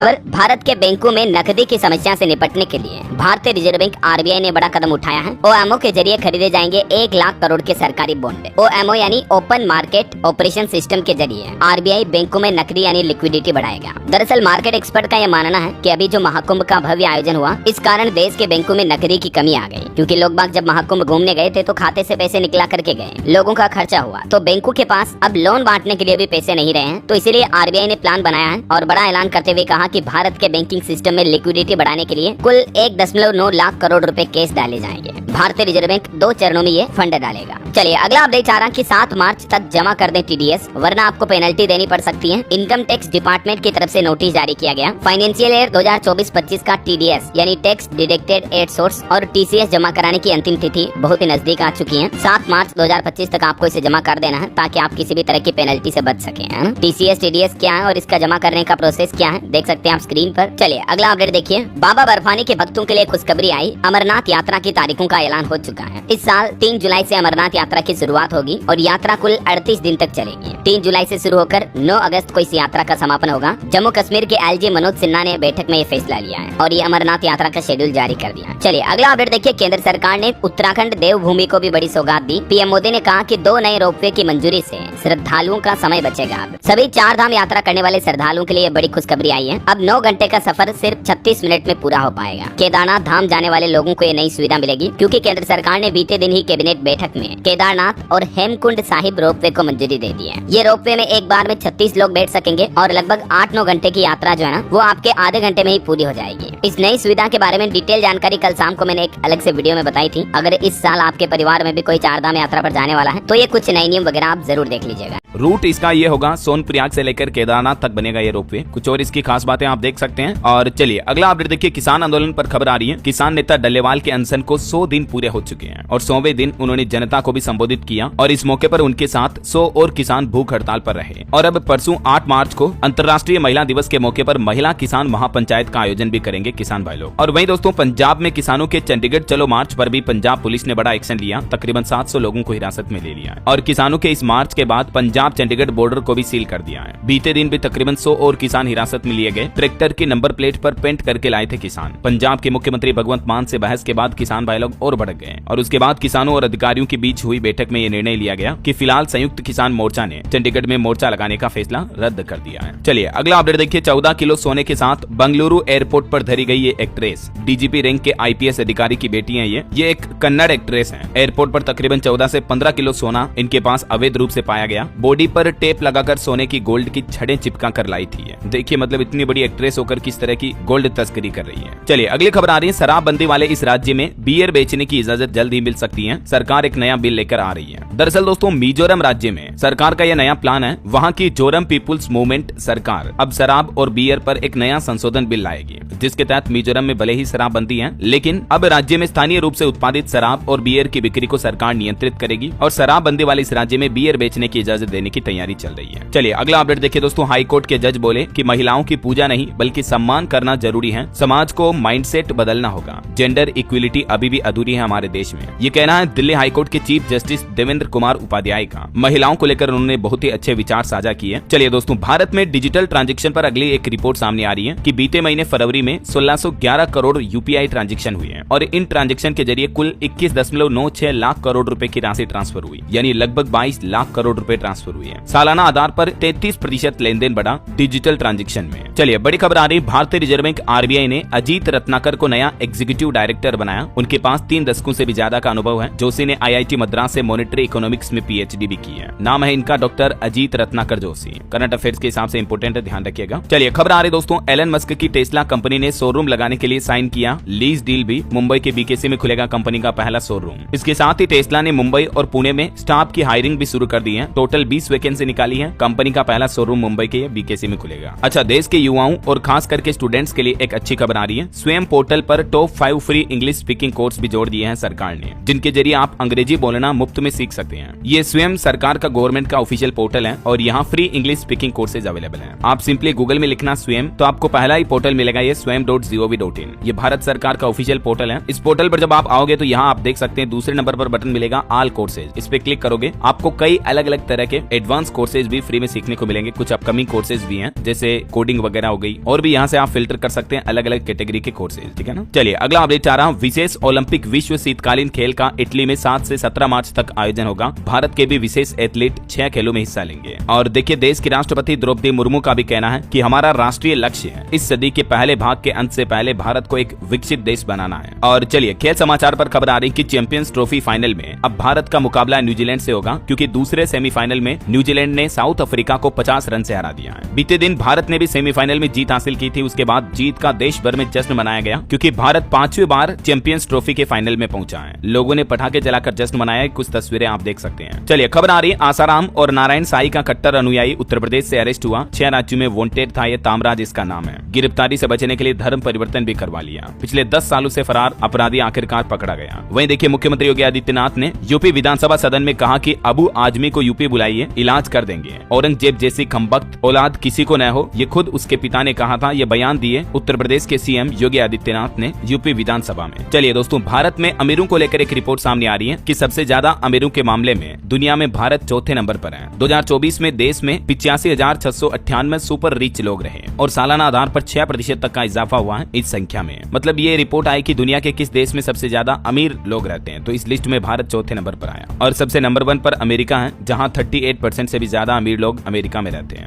और भारत के बैंकों में नकदी की समस्या से निपटने के लिए भारतीय रिजर्व बैंक आरबीआई ने बड़ा कदम उठाया है। ओएमओ के जरिए खरीदे जाएंगे 1 लाख करोड़ के सरकारी बॉन्ड। ओएमओ यानी ओपन मार्केट ऑपरेशन सिस्टम के जरिए आरबीआई बैंकों में नकदी यानी लिक्विडिटी बढ़ाएगा। दरअसल मार्केट एक्सपर्ट का यह मानना है कि अभी जो महाकुंभ का भव्य आयोजन हुआ, इस कारण देश के बैंकों में नकदी की कमी आ गई, क्योंकि लोग बाग जब महाकुंभ घूमने गए थे तो खाते से पैसे निकला करके गए, लोगों का खर्चा हुआ, तो बैंकों के पास अब लोन बांटने के लिए भी पैसे नहीं रहे हैं। तो इसीलिए आरबीआई ने प्लान बनाया है और बड़ा ऐलान करते हुए कहा कि भारत के बैंकिंग सिस्टम में लिक्विडिटी बढ़ाने के लिए कुल 1.9 लाख करोड़ रुपए कैश डाले जाएंगे। भारतीय रिजर्व बैंक 2 चरणों में ये फंड डालेगा। चलिए अगला अपडेट आ रहा कि 7 मार्च तक जमा कर दें टीडीएस, वरना आपको पेनल्टी देनी पड़ सकती है। इनकम टैक्स डिपार्टमेंट की तरफ से नोटिस जारी किया गया। फाइनेंशियल ईयर 2024-25 का टीडीएस यानी टैक्स डिडक्टेड एट सोर्स और टीसीएस जमा कराने की अंतिम तिथि बहुत ही नजदीक आ चुकी है। 7 मार्च 2025 तक आपको इसे जमा कर देना है ताकि आप किसी भी तरह की पेनल्टी से बच सके। टीसीएस टीडीएस क्या है और इसका जमा करने का प्रोसेस क्या है, देख सकते हैं आप स्क्रीन पर। चलिए अगला अपडेट देखिए। बाबा बर्फानी के भक्तों के लिए खुशखबरी आई। अमरनाथ यात्रा की तारीखों का ऐलान हो चुका है। इस साल 3 जुलाई से अमरनाथ यात्रा की शुरुआत होगी और यात्रा कुल 38 दिन तक चलेगी। 3 जुलाई से शुरू होकर 9 अगस्त को इस यात्रा का समापन होगा। जम्मू कश्मीर के एलजी मनोज सिन्हा ने बैठक में ये फैसला लिया है और ये अमरनाथ यात्रा का शेड्यूल जारी कर दिया। चलिए अगला अपडेट देखिए। केंद्र सरकार ने उत्तराखंड देवभूमि को भी बड़ी सौगात दी। पीएम मोदी ने कहा कि 2 नए रोपवे की मंजूरी से श्रद्धालुओं का समय बचेगा। सभी 4 धाम यात्रा करने वाले श्रद्धालुओं के लिए बड़ी खुशखबरी आई है। अब 9 घंटे का सफर सिर्फ 36 मिनट में पूरा हो पाएगा। केदारनाथ धाम जाने वाले लोगों को ये नई सुविधा मिलेगी, क्योंकि केंद्र सरकार ने बीते दिन ही कैबिनेट बैठक में केदारनाथ और हेमकुंड साहिब रोपवे को मंजूरी दे दी है। ये रोपवे में एक बार में 36 लोग बैठ सकेंगे और लगभग 8-9 घंटे की यात्रा जो है ना, वो आपके आधे घंटे में ही पूरी हो जाएगी। इस नई सुविधा के बारे में डिटेल जानकारी कल शाम को मैंने एक अलग से वीडियो में बताई थी। अगर इस साल आपके परिवार में भी कोई 4 धाम यात्रा पर जाने वाला है तो ये कुछ नए नियम वगैरह आप जरूर देख लीजिएगा। रूट इसका ये होगा, सोनप्रयाग से लेकर केदारनाथ तक बनेगा ये रोपवे। कुछ और इसकी खास बातें आप देख सकते हैं। और चलिए अगला अपडेट देखिए। किसान आंदोलन पर खबर आ रही है। किसान नेता डल्लेवाल के अनशन को 100 दिन पूरे हो चुके हैं और 100वें दिन उन्होंने जनता को भी संबोधित किया और इस मौके पर उनके साथ 100 और किसान भूख हड़ताल पर रहे। और अब परसों 8 मार्च को अंतर्राष्ट्रीय महिला दिवस के मौके पर महिला किसान महापंचायत का आयोजन भी करेंगे किसान भाई लोग। और वहीं दोस्तों पंजाब में किसानों के चंडीगढ़ चलो मार्च पर भी पंजाब पुलिस ने बड़ा एक्शन लिया। तकरीबन 700 लोगों को हिरासत में ले लिया और किसानों के इस मार्च के बाद पंजाब चंडीगढ़ बॉर्डर को भी सील कर दिया है। बीते दिन भी तकरीबन 100 और किसान हिरासत में लिए गए। ट्रैक्टर की नंबर प्लेट पर पेंट करके लाए थे किसान। पंजाब के मुख्यमंत्री भगवंत मान से बहस के बाद किसान भाई लोग और भड़क गए और उसके बाद किसानों और अधिकारियों के बीच हुई बैठक में ये निर्णय लिया गया कि फिलहाल संयुक्त किसान मोर्चा ने चंडीगढ़ में मोर्चा लगाने का फैसला रद्द कर दिया है। चलिए अगला अपडेट देखिए। 14 किलो सोने के साथ बंगलुरु एयरपोर्ट पर धरी गई ये एक्ट्रेस डीजीपी रैंक के आईपीएस अधिकारी की बेटी है। ये एक कन्नड़ एक्ट्रेस है। एयरपोर्ट पर तकरीबन 14 से 15 किलो सोना इनके पास अवैध रूप से पाया गया। बॉडी पर टेप लगाकर सोने की गोल्ड की छड़ें चिपका कर लाई थी। देखिए मतलब इतनी बड़ी एक्ट्रेस होकर किस तरह की गोल्ड तस्करी कर रही है। चलिए अगली खबर आ रही है। शराबबंदी वाले इस राज्य में बियर बेचने की इजाजत जल्द ही मिल सकती है। सरकार एक नया बिल लेकर आ रही है। दरअसल दोस्तों मिजोरम राज्य में सरकार का यह नया प्लान है। वहाँ की जोरम पीपुल्स मूवमेंट सरकार अब शराब और बियर पर एक नया संशोधन बिल लाएगी, जिसके तहत मिजोरम में भले ही शराबबंदी है, लेकिन अब राज्य में स्थानीय रूप से उत्पादित शराब और बियर की बिक्री को सरकार नियंत्रित करेगी और शराबबंदी वाले इस राज्य में बियर बेचने की इजाजत देने की तैयारी चल रही है। चलिए अगला अपडेट देखिए दोस्तों। हाई कोर्ट के जज बोले कि महिलाओं की पूजा नहीं बल्कि सम्मान करना जरूरी है। समाज को माइंडसेट बदलना होगा। जेंडर इक्विलिटी अभी भी अधूरी है हमारे देश में। ये कहना है दिल्ली हाई कोर्ट के चीफ जस्टिस देवेंद्र कुमार उपाध्याय का। महिलाओं को लेकर उन्होंने बहुत ही अच्छे विचार साझा किए। चलिए दोस्तों भारत में डिजिटल ट्रांजेक्शन पर अगली एक रिपोर्ट सामने आ रही है कि बीते महीने फरवरी में 1611 करोड़ यूपीआई ट्रांजेक्शन हुए हैं और इन ट्रांजेक्शन के जरिए कुल 21.96 लाख करोड़ रुपए की राशि ट्रांसफर हुई, यानी लगभग 22 लाख करोड़ रुपए ट्रांसफर हुई है। सालाना आधार पर 33% लेनदेन बढ़ा डिजिटल ट्रांजेक्शन में। चलिए बड़ी खबर आ रही। भारतीय रिजर्व बैंक आरबीआई ने अजीत रत्नाकर को नया एग्जीक्यूटिव डायरेक्टर बनाया। उनके पास 3 दशकों से भी ज्यादा का अनुभव है। जोशी ने आईआईटी मद्रास से मॉनेटरी इकोनॉमिक्स में पीएचडी भी की है। नाम है इनका doctor Ajit Ratnakar Joshi. Current affairs के हिसाब से इंपोर्टेंट है, ध्यान रखिएगा। चलिए खबर आ रही दोस्तों। एलन मस्क की टेस्ला कंपनी ने शोरूम लगाने के लिए साइन किया लीज डील भी। मुंबई के बीकेसी में खुलेगा कंपनी का पहला शोरूम। इसके साथ ही टेस्ला ने मुंबई और पुणे में स्टाफ की हायरिंग भी शुरू कर दी है। टोटल 20 वैकेंसी निकाली है। कंपनी का पहला शोरूम मुंबई के बीकेसी में खुलेगा। अच्छा, देश के युवाओं और खास करके स्टूडेंट्स के लिए एक अच्छी खबर आ रही है। स्वयं पोर्टल पर top 5 free English speaking course भी जोड़ दिए हैं सरकार ने, जिनके जरिए आप अंग्रेजी बोलना मुफ्त में सीख सकते हैं। ये स्वयं सरकार का गवर्नमेंट का ऑफिशियल पोर्टल है और यहाँ free English speaking courses available हैं। आप सिंपली गूगल में लिखना स्वयं, तो आपको पहला ही पोर्टल मिलेगा ये swayam.gov.in। ये भारत सरकार का ऑफिशियल पोर्टल है। इस पोर्टल पर जब आप आओगे तो यहाँ आप देख सकते हैं दूसरे नंबर पर बटन मिलेगा ऑल कोर्सेज। इस पे क्लिक करोगे आपको कई अलग अलग तरह के एडवांस कोर्सेज भी फ्री में सीखने को मिलेंगे। कुछ अपकमिंग कोर्सेज भी हैं जैसे कोडिंग वगैरह हो गई, और भी यहाँ से आप फिल्टर कर सकते हैं अलग अलग कैटेगरी के कोर्सेज, ठीक है ना। चलिए अगला अपडेट आ रहा हूँ। विशेष ओलंपिक विश्व शीतकालीन खेल का इटली में 7 से 17 मार्च तक आयोजन होगा। भारत के भी विशेष एथलीट 6 खेलों में हिस्सा लेंगे। और देखिए देश की राष्ट्रपति द्रौपदी मुर्मू का भी कहना है कि हमारा राष्ट्रीय लक्ष्य है इस सदी के पहले भाग के अंत से पहले भारत को एक विकसित देश बनाना है। और चलिए खेल समाचार पर खबर आ रही कि चैंपियंस ट्रॉफी फाइनल में अब भारत का मुकाबला न्यूजीलैंड से होगा, क्योंकि दूसरे सेमीफाइनल में न्यूजीलैंड ने साउथ अफ्रीका को 50 रन से हरा दिया है। बीते दिन भारत ने भी सेमीफाइनल में जीत हासिल की थी। उसके बाद जीत का देश भर में जश्न मनाया गया, क्योंकि भारत 5वीं बार चैंपियंस ट्रॉफी के फाइनल में पहुंचा है। लोगों ने पटाखे जलाकर जश्न मनाया। कुछ तस्वीरें आप देख सकते हैं। चलिए खबर आ रही है आसाराम और नारायण साई का कट्टर अनुयायी उत्तर प्रदेश से अरेस्ट हुआ। 6 राज्यों में वांटेड था। ये तामराज इसका नाम है। गिरफ्तारी से बचने के लिए धर्म परिवर्तन भी करवा लिया। पिछले 10 सालों से फरार अपराधी आखिरकार पकड़ा गया। वहीं देखिए मुख्यमंत्री योगी आदित्यनाथ ने यूपी विधानसभा सदन में कहा कि अबू आजमी को यूपी बुलाइए, इलाज कर देंगे। औरंगजेब जैसी खमबख्त औलाद किसी को न हो, ये खुद उसके पिता ने कहा था। ये बयान दिए उत्तर प्रदेश के सीएम योगी आदित्यनाथ ने यूपी विधानसभा में। चलिए दोस्तों भारत में अमीरों को लेकर एक रिपोर्ट सामने आ रही है कि सबसे ज्यादा अमीरों के मामले में दुनिया में भारत चौथे नंबर पर है। 2024 में देश में 85,698 सुपर रिच लोग रहे और सालाना आधार पर 6% तक का इजाफा हुआ है इस संख्या में। मतलब ये रिपोर्ट आई कि दुनिया के किस देश में सबसे ज्यादा अमीर लोग रहते हैं, तो इस लिस्ट में भारत चौथे नंबर पर आया। और सबसे नंबर 1 पर अमेरिका है, जहां 38% से भी ज्यादा अमीर लोग अमेरिका में रहते हैं।